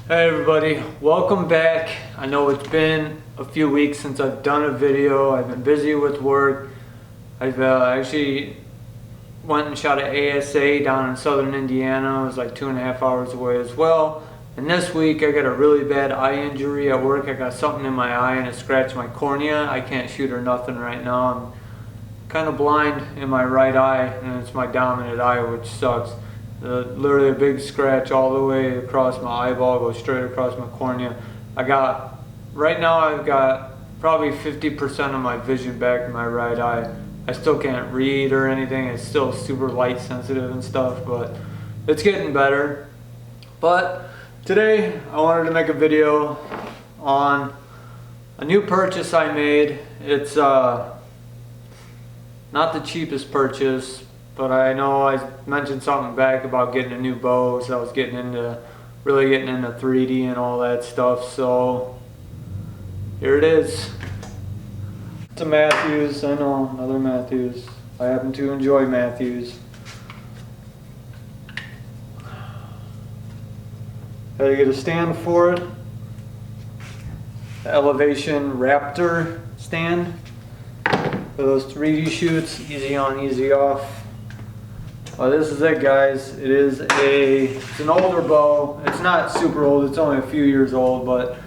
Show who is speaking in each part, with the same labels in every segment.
Speaker 1: Hey everybody, welcome back. I know it's been a few weeks since I've done a video. I've been busy with work. I've actually went and shot an ASA down in southern Indiana. It was like 2.5 hours away as well. And this week I got a really bad eye injury at work. I got something in my eye and it scratched my cornea. I can't shoot or nothing right now. I'm kind of blind in my right eye and it's my dominant eye, which sucks. Literally a big scratch all the way across my eyeball, goes straight across my cornea. Right now I've got probably 50% of my vision back in my right eye. I still can't read or anything. It's still super light sensitive and stuff, but it's getting better. But today I wanted to make a video on a new purchase I made. It's not the cheapest purchase, but I know I mentioned something back about getting a new bow, so I was really getting into 3D and all that stuff. So here it is. It's a Mathews. I know, another Mathews. I happen to enjoy Mathews. Had to get a stand for it. The Elevation Raptor stand for those 3D shoots. Easy on, easy off. This is it, guys. It's an older bow. It's not super old. It's only a few years old, but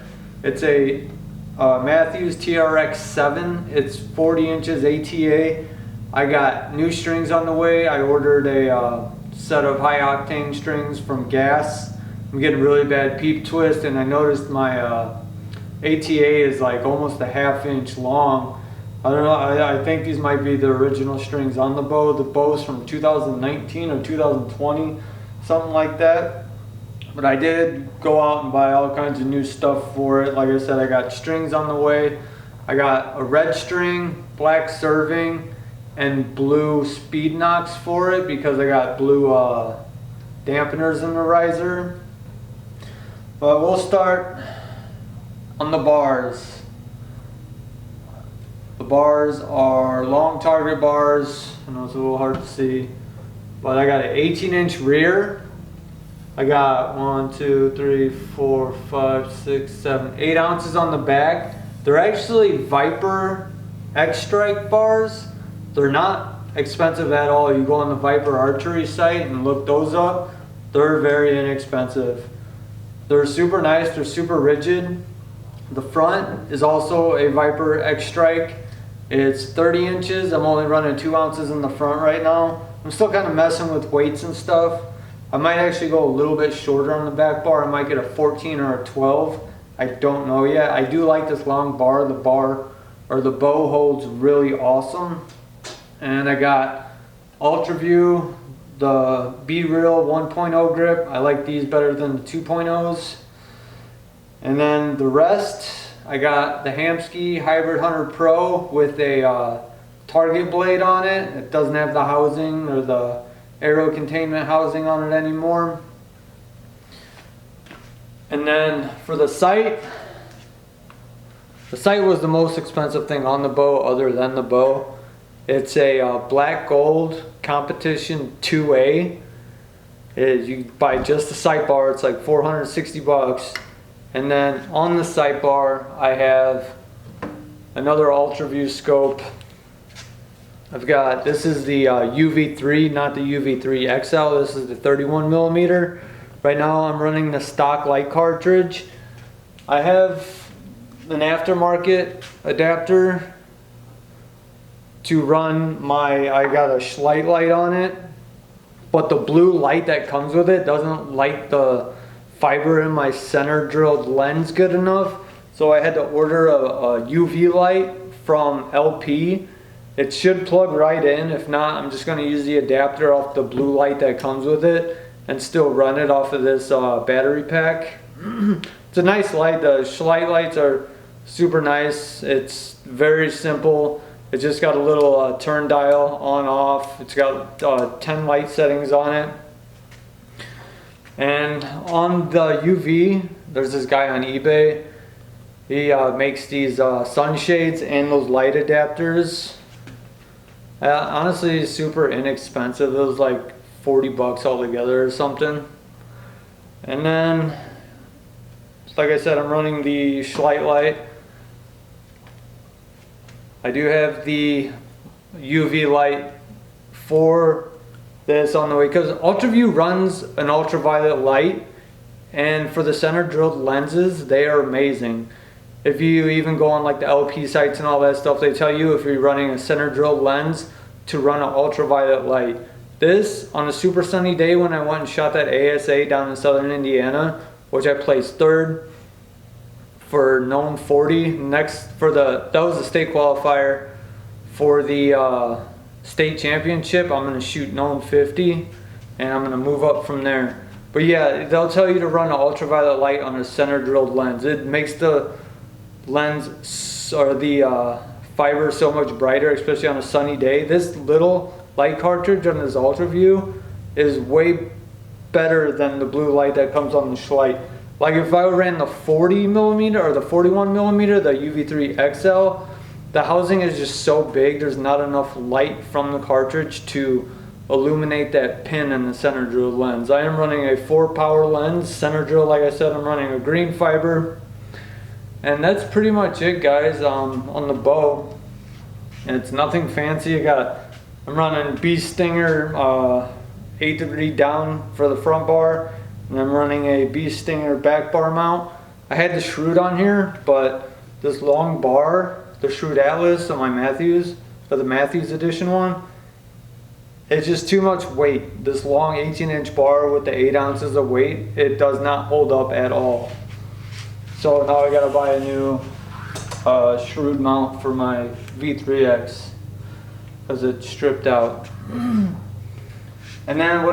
Speaker 1: it's a Mathews TRX7. It's 40 inches ATA. I got new strings on the way. I ordered a set of high octane strings from Gas. I'm getting really bad peep twist, and I noticed my ATA is like almost a 1/2 inch long. I don't know, I think these might be the original strings on the bow. The bow's from 2019 or 2020, something like that. But I did go out and buy all kinds of new stuff for it. Like I said, I got strings on the way. I got a red string, black serving, and blue speed knocks for it because I got blue dampeners in the riser. But we'll start on the bars. The bars are long target bars. I know it's a little hard to see, but I got an 18-inch rear. I got 1, 2, 3, 4, 5, 6, 7, 8 ounces on the back. They're actually Viper X-Strike bars. They're not expensive at all. You go on the Viper archery site and look those up. They're very inexpensive. They're super nice. They're super rigid. The front is also a Viper X-Strike. It's 30 inches. I'm only running 2 ounces in the front right now. I'm still kind of messing with weights and stuff. I might actually go a little bit shorter on the back bar. I might get a 14 or a 12. I don't know yet. I do like this long bar. The bow holds really awesome. And I got Ultraview, the B-Real 1.0 grip. I like these better than the 2.0s. And then the rest, I got the Hamskea Hybrid Hunter Pro with a target blade on it. It doesn't have the housing or the arrow containment housing on it anymore. And then for the sight was the most expensive thing on the bow other than the bow. It's a black gold competition 2A. You buy just the sight bar, it's like 460 bucks. And then on the sight bar, I have another Ultraview scope. This is the UV3, not the UV3 XL. This is the 31 millimeter. Right now I'm running the stock light cartridge. I have an aftermarket adapter to run I got a Schlite light on it, but the blue light that comes with it doesn't light the fiber in my center drilled lens good enough, so I had to order a UV light from LP. It should plug right in. If not, I'm just going to use the adapter off the blue light that comes with it and still run it off of this battery pack. It's a nice light. The Schlite lights are super nice. It's very simple. It's just got a little turn dial on off. It's got 10 light settings on it. And on the UV, there's this guy on eBay. He makes these sunshades and those light adapters. Honestly, super inexpensive. It was like 40 bucks altogether or something. And then like I said, I'm running the Schlite light. I do have the UV light for this on the way, because Ultraview runs an ultraviolet light, and for the center drilled lenses, they are amazing. If you even go on like the LP sites and all that stuff, they tell you if you're running a center drilled lens to run an ultraviolet light. This, on a super sunny day when I went and shot that ASA down in southern Indiana, which I placed 3rd for known 40. Next for that was the state qualifier. For the state championship, I'm going to shoot known 50, and I'm going to move up from there. But yeah, they'll tell you to run an ultraviolet light on a center drilled lens. It makes the lens or the fiber so much brighter, especially on a sunny day. This little light cartridge on this Ultraview is way better than the blue light that comes on the Schlite. Like if I ran the 40mm or the 41mm, the UV3 XL, the housing is just so big, there's not enough light from the cartridge to illuminate that pin in the center drill lens. I am running a 4-power lens, center drill. Like I said, I'm running a green fiber. And that's pretty much it, guys, on the bow. And it's nothing fancy. I'm running Bee Stinger 8 degree down for the front bar, and I'm running a Bee Stinger back bar mount. I had the Schlite on here, but this long bar, the Schlite Atlas on my Mathews, or the Mathews edition one, it's just too much weight. This long 18-inch bar with the 8 ounces of weight, it does not hold up at all. So now I gotta buy a new Schlite mount for my V3X because it's stripped out. And then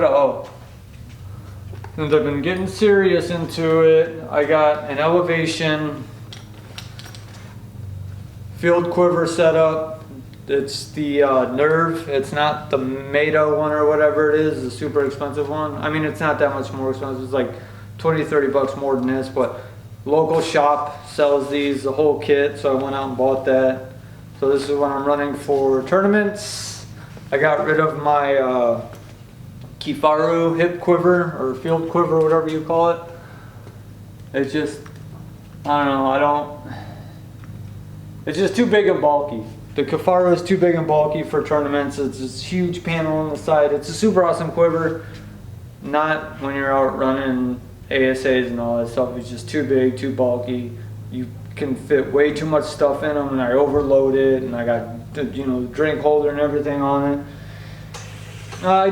Speaker 1: since I've been getting serious into it, I got an elevation field quiver set up. It's the Nerve. It's not the Meta one or whatever it is, the super expensive one. I mean, it's not that much more expensive. It's like 20-30 bucks more than this, but local shop sells these, the whole kit, so I went out and bought that. So this is what I'm running for tournaments. I got rid of my Kifaru hip quiver or field quiver, whatever you call it. It's just, I don't know, it's just too big and bulky. The Kifaru is too big and bulky for tournaments. It's this huge panel on the side. It's a super awesome quiver. Not when you're out running ASAs and all that stuff. It's just too big, too bulky. You can fit way too much stuff in them, and I overload it, and I got the, drink holder and everything on it. I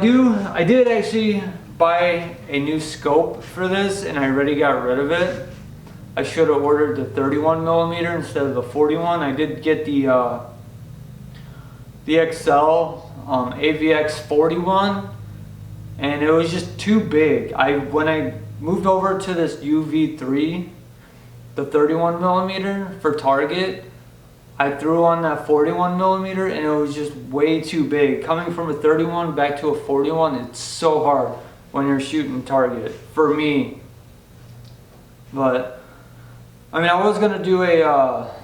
Speaker 1: did actually buy a new scope for this, and I already got rid of it. I should have ordered the 31mm instead of the 41. I did get the XL AVX 41, and it was just too big. When I moved over to this UV3, the 31mm for target, I threw on that 41mm, and it was just way too big. Coming from a 31 back to a 41, it's so hard when you're shooting target, for me. But I mean, I was gonna do a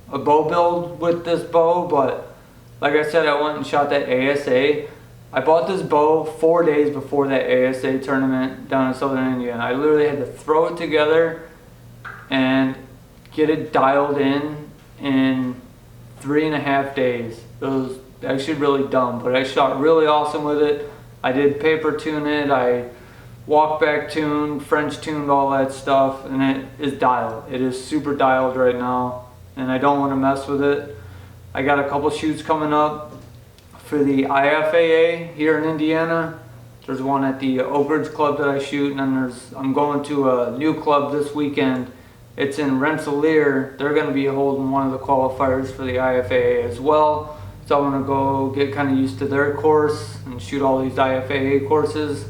Speaker 1: bow build with this bow, but like I said, I went and shot that ASA. I bought this bow 4 days before that ASA tournament down in southern Indiana. I literally had to throw it together and get it dialed in 3.5 days. It was actually really dumb, but I shot really awesome with it. I did paper tune it, I walk back tuned, French tuned, all that stuff, and it is dialed. It is super dialed right now, and I don't want to mess with it. I got a couple shoots coming up for the IFAA here in Indiana. There's one at the Oak Ridge Club that I shoot, and then I'm going to a new club this weekend. It's in Rensselaer. They're going to be holding one of the qualifiers for the IFAA as well. So I'm going to go get kind of used to their course and shoot all these IFAA courses.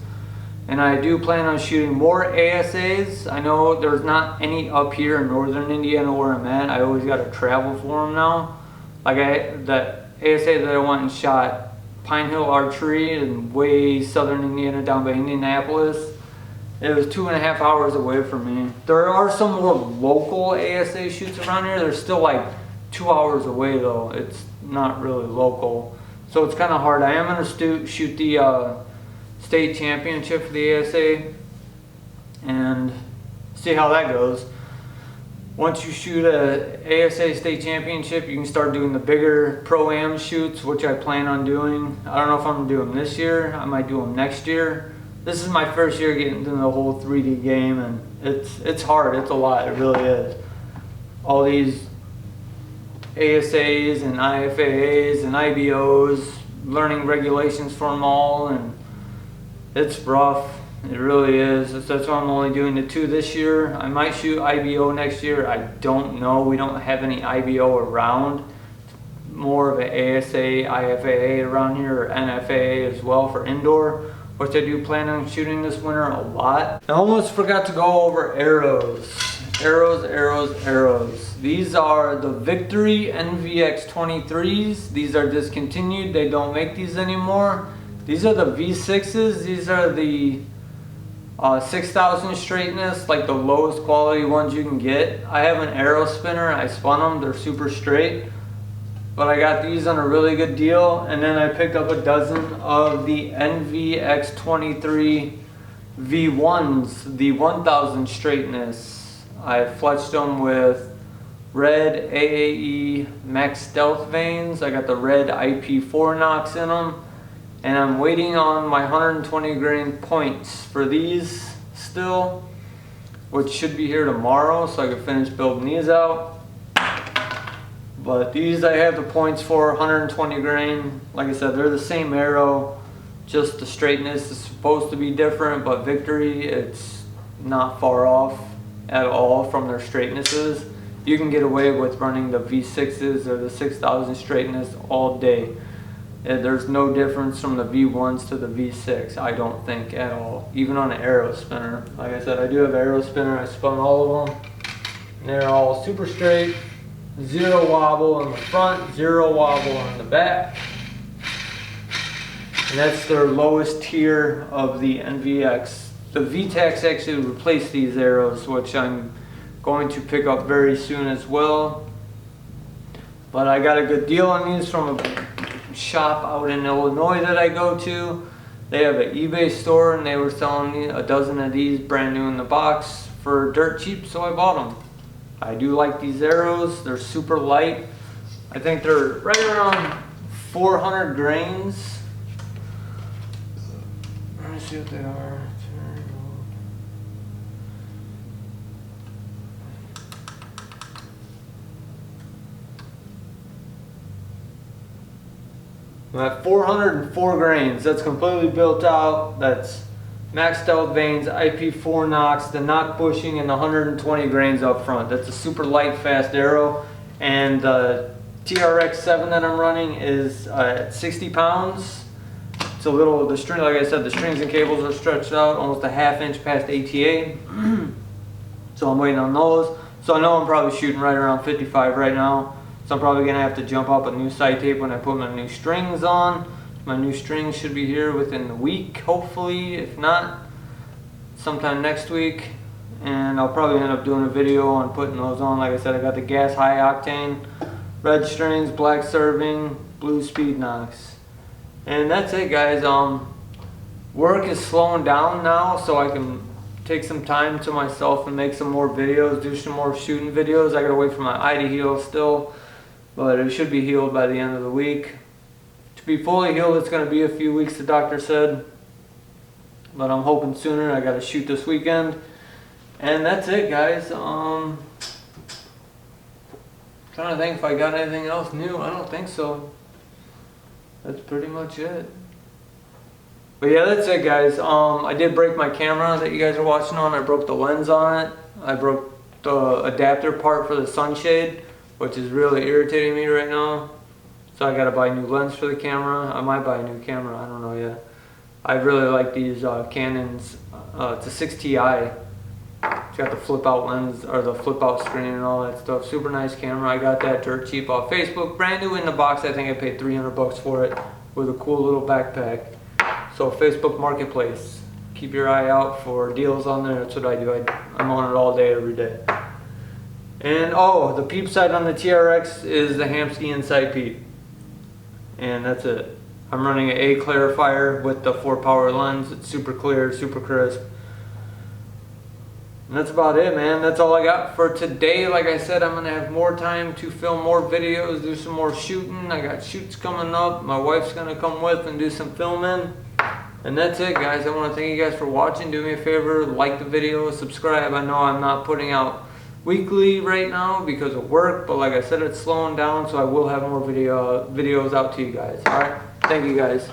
Speaker 1: And I do plan on shooting more ASAs. I know there's not any up here in northern Indiana where I'm at. I always got to travel for them now. Like that ASA that I went and shot, Pine Hill Archery in way southern Indiana down by Indianapolis. It was 2.5 hours away from me. There are some more local ASA shoots around here. They're still like 2 hours away though. It's not really local. So it's kind of hard. I am going to shoot the state championship for the ASA. And see how that goes. Once you shoot a ASA state championship, you can start doing the bigger pro-am shoots, which I plan on doing. I don't know if I'm gonna do them this year. I might do them next year. This is my first year getting into the whole 3D game, and it's hard. It's a lot. It really is. All these ASAs and IFAAs and IBOs, learning regulations for them all, and it's rough. It really is. That's why I'm only doing the 2 this year. I might shoot IBO next year. I don't know. We don't have any IBO around. More of an ASA, IFAA around here, or NFAA as well for indoor, which I do plan on shooting this winter a lot. I almost forgot to go over arrows. Arrows. These are the Victory NVX 23s. These are discontinued. They don't make these anymore. These are the V6s. These are the 6,000 straightness, like the lowest quality ones you can get. I have an arrow spinner. I spun them. They're super straight. But I got these on a really good deal. And then I picked up a dozen of the NVX 23 V1s, the 1,000 straightness. I fletched them with red AAE Max Stealth vanes. I got the red IP4 knocks in them. And I'm waiting on my 120 grain points for these still, which should be here tomorrow, so I can finish building these out. But these I have the points for, 120 grain. Like I said, they're the same arrow, just the straightness is supposed to be different, but Victory, it's not far off at all from their straightnesses. You can get away with running the V6s or the 6,000 straightness all day. There's no difference from the V1s to the V6, I don't think, at all. Even on an arrow spinner. Like I said, I do have an arrow spinner. I spun all of them. And they're all super straight. 0 wobble in the front, 0 wobble on the back. And that's their lowest tier of the NVX. The VTACs actually replaced these arrows, which I'm going to pick up very soon as well. But I got a good deal on these from a shop out in Illinois that I go to. They have an eBay store, and they were selling me a dozen of these brand new in the box for dirt cheap, so I bought them. I do like these arrows. They're super light. I think they're right around 400 grains. Let me see what they are. I'm at 404 grains. That's completely built out. That's Max Stealth vanes, IP4 knocks, the knock bushing, and the 120 grains up front. That's a super light, fast arrow. And the TRX7 that I'm running is at 60 pounds. It's a little, the string, like I said, the strings and cables are stretched out almost a ½ inch past ATA. So I'm waiting on those. So I know I'm probably shooting right around 55 right now. So I'm probably going to have to jump up a new sight tape when I put my new strings on. My new strings should be here within the week, hopefully. If not, sometime next week. And I'll probably end up doing a video on putting those on. Like I said, I got the gas high octane, red strings, black serving, blue speed knocks. And that's it, guys. Work is slowing down now, so I can take some time to myself and make some more videos, do some more shooting videos. I gotta wait for my eye to heal still, but it should be healed by the end of the week. To be fully healed, it's going to be a few weeks, the doctor said. But I'm hoping sooner. I got to shoot this weekend. And that's it, guys. Trying to think if I got anything else new. I don't think so. That's pretty much it. But yeah, that's it, guys. I did break my camera that you guys are watching on. I broke the lens on it. I broke the adapter part for the sunshade, which is really irritating me right now. So I gotta buy a new lens for the camera. I might buy a new camera, I don't know yet. I really like these Canons. It's a 6Ti. It's got the flip out lens, or the flip out screen and all that stuff. Super nice camera. I got that dirt cheap off Facebook. Brand new in the box. I think I paid 300 bucks for it with a cool little backpack. So Facebook Marketplace. Keep your eye out for deals on there. That's what I do. I'm on it all day, every day. And oh, the peep sight on the TRX is the Hamskea sight peep. And that's it. I'm running an A clarifier with the 4-power lens. It's super clear, super crisp. And that's about it, man. That's all I got for today. Like I said, I'm going to have more time to film more videos, do some more shooting. I got shoots coming up. My wife's going to come with and do some filming. And that's it, guys. I want to thank you guys for watching. Do me a favor, like the video, subscribe. I know I'm not putting out weekly right now because of work, but like I said, it's slowing down, so I will have more videos out to you guys. All right, thank you guys.